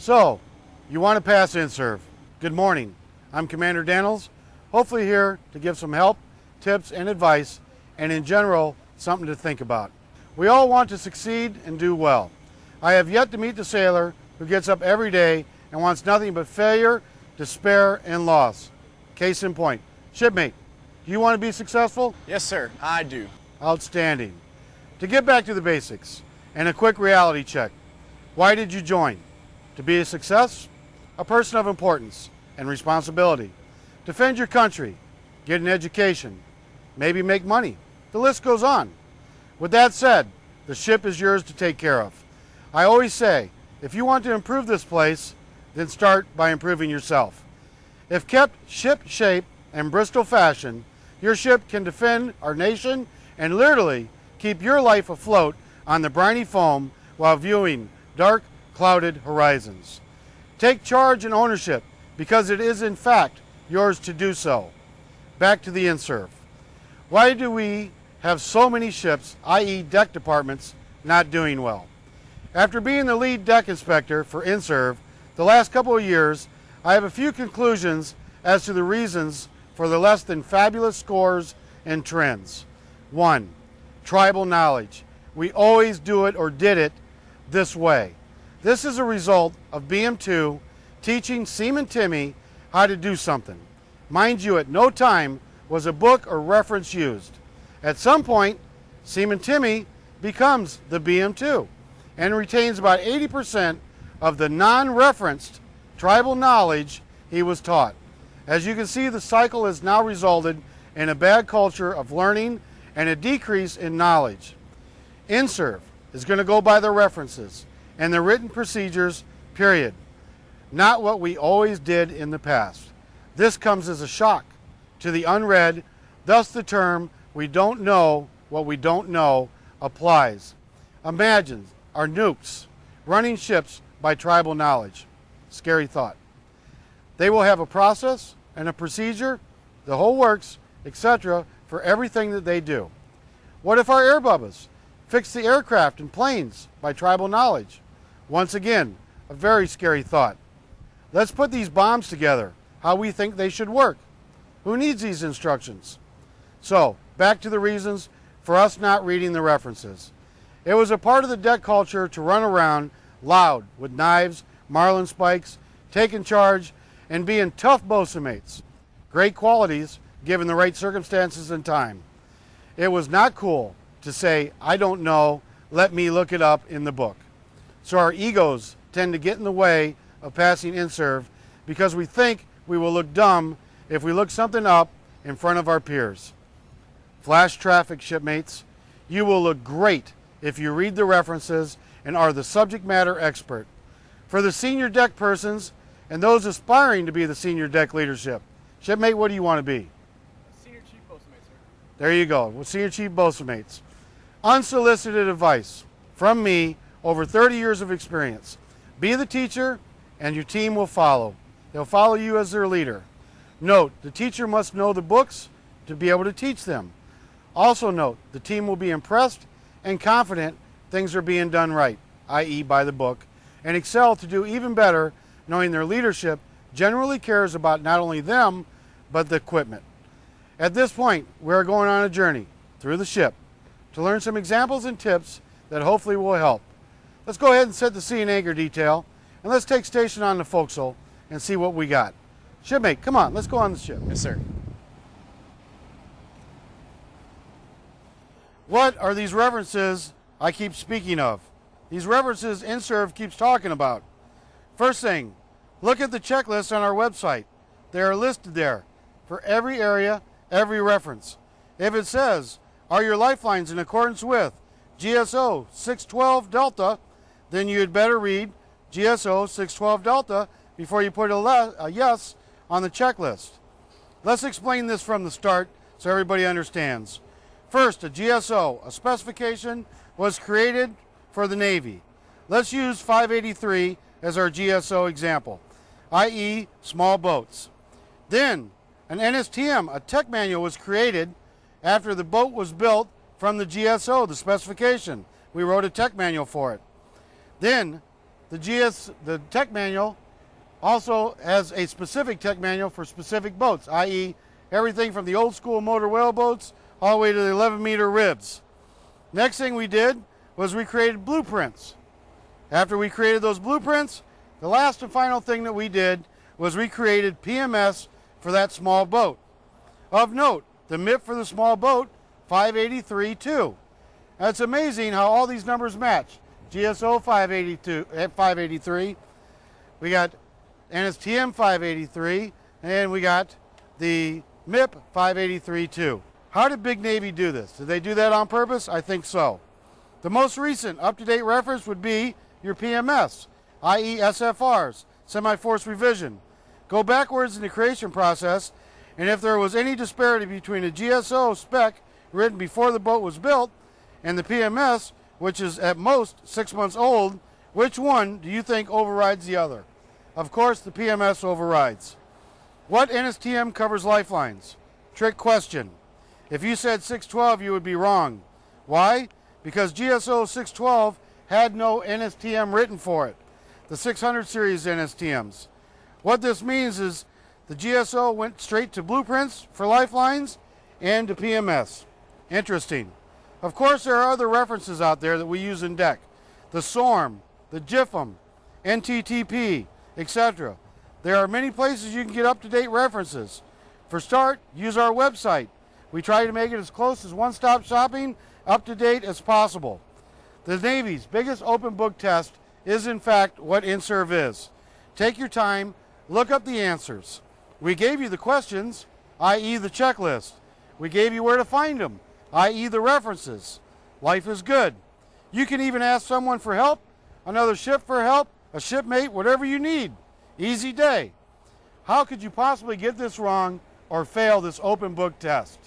So, you want to pass INSURV. Good morning. I'm Commander Daniels, hopefully here to give some help, tips, and advice, and in general, something to think about. We all want to succeed and do well. I have yet to meet the sailor who gets up every day and wants nothing but failure, despair, and loss. Case in point. Shipmate, do you want to be successful? Yes, sir, I do. Outstanding. To get back to the basics and a quick reality check. Why did you join? To be a success? A person of importance and responsibility. Defend your country, get an education, maybe make money. The list goes on. With that said, the ship is yours to take care of. I always say, if you want to improve this place, then start by improving yourself. If kept ship shape and Bristol fashion, your ship can defend our nation and literally keep your life afloat on the briny foam while viewing dark, clouded horizons. Take charge and ownership because it is in fact yours to do so. Back to the INSURV. Why do we have so many ships, i.e. deck departments, not doing well? After being the lead deck inspector for INSURV the last couple of years, I have a few conclusions as to the reasons for the less than fabulous scores and trends. 1. Tribal knowledge. We always do it or did it this way. This is a result of BM2 teaching Seaman Timmy how to do something. Mind you, at no time was a book or reference used. At some point, Seaman Timmy becomes the BM2 and retains about 80% of the non-referenced tribal knowledge he was taught. As you can see, the cycle has now resulted in a bad culture of learning and a decrease in knowledge. INSURV is going to go by the references and the written procedures, period. Not what we always did in the past. This comes as a shock to the unread, thus the term "we don't know what we don't know" applies. Imagine our nukes running ships by tribal knowledge. Scary thought. They will have a process and a procedure, the whole works, etc. for everything that they do. What if our air bubbas fix the aircraft and planes by tribal knowledge? Once again, a very scary thought. Let's put these bombs together, how we think they should work. Who needs these instructions? So, back to the reasons for us not reading the references. It was a part of the deck culture to run around loud with knives, marlin spikes, taking charge, and being tough bosun mates. Great qualities given the right circumstances and time. It was not cool to say, "I don't know, let me look it up in the book." So our egos tend to get in the way of passing INSURV because we think we will look dumb if we look something up in front of our peers. Flash traffic, shipmates. You will look great if you read the references and are the subject matter expert. For the senior deck persons and those aspiring to be the senior deck leadership, shipmate, what do you want to be? Senior Chief Bosunmate, sir. There you go, with Senior Chief Bosunmates. Unsolicited advice from me, over 30 years of experience. Be the teacher and your team will follow. They'll follow you as their leader. Note, the teacher must know the books to be able to teach them. Also note, the team will be impressed and confident things are being done right, i.e. by the book, and excel to do even better knowing their leadership generally cares about not only them, but the equipment. At this point, we're going on a journey through the ship to learn some examples and tips that hopefully will help. Let's go ahead and set the sea and anchor detail, and let's take station on the forecastle and see what we got. Shipmate, come on, let's go on the ship. Yes, sir. What are these references I keep speaking of? These references INSURV keeps talking about. First thing, look at the checklist on our website. They are listed there for every area, every reference. If it says, are your lifelines in accordance with GSO 612 Delta, then you had better read GSO 612 Delta before you put a yes on the checklist. Let's explain this from the start so everybody understands. First, a GSO, a specification, was created for the Navy. Let's use 583 as our GSO example, i.e. small boats. Then, an NSTM, a tech manual, was created after the boat was built from the GSO, the specification. We wrote a tech manual for it. Then, the tech manual also has a specific tech manual for specific boats, i.e. everything from the old school motor whale boats all the way to the 11-meter ribs. Next thing we did was we created blueprints. After we created those blueprints, the last and final thing that we did was we created PMS for that small boat. Of note, the MIP for the small boat, 583.2. Now it's amazing how all these numbers match. GSO 583, we got NSTM 583, and we got the MIP 583.2. How did Big Navy do this? Did they do that on purpose? I think so. The most recent up-to-date reference would be your PMS, i.e. SFRs, semi-forced revision. Go backwards in the creation process, and if there was any disparity between a GSO spec written before the boat was built and the PMS, which is at most 6 months old, which one do you think overrides the other? Of course, the PMS overrides. What NSTM covers lifelines? Trick question. If you said 612, you would be wrong. Why? Because GSO 612 had no NSTM written for it. The 600 series NSTMs. What this means is the GSO went straight to blueprints for lifelines and to PMS. Interesting. Of course, there are other references out there that we use in deck. The SORM, the GIFM, NTTP, etc. There are many places you can get up-to-date references. For start, use our website. We try to make it as close as one-stop shopping, up-to-date as possible. The Navy's biggest open book test is in fact what INSURV is. Take your time, look up the answers. We gave you the questions, i.e. the checklist. We gave you where to find them, i.e. the references. Life is good. You can even ask someone for help, another ship for help, a shipmate, whatever you need. Easy day. How could you possibly get this wrong or fail this open book test?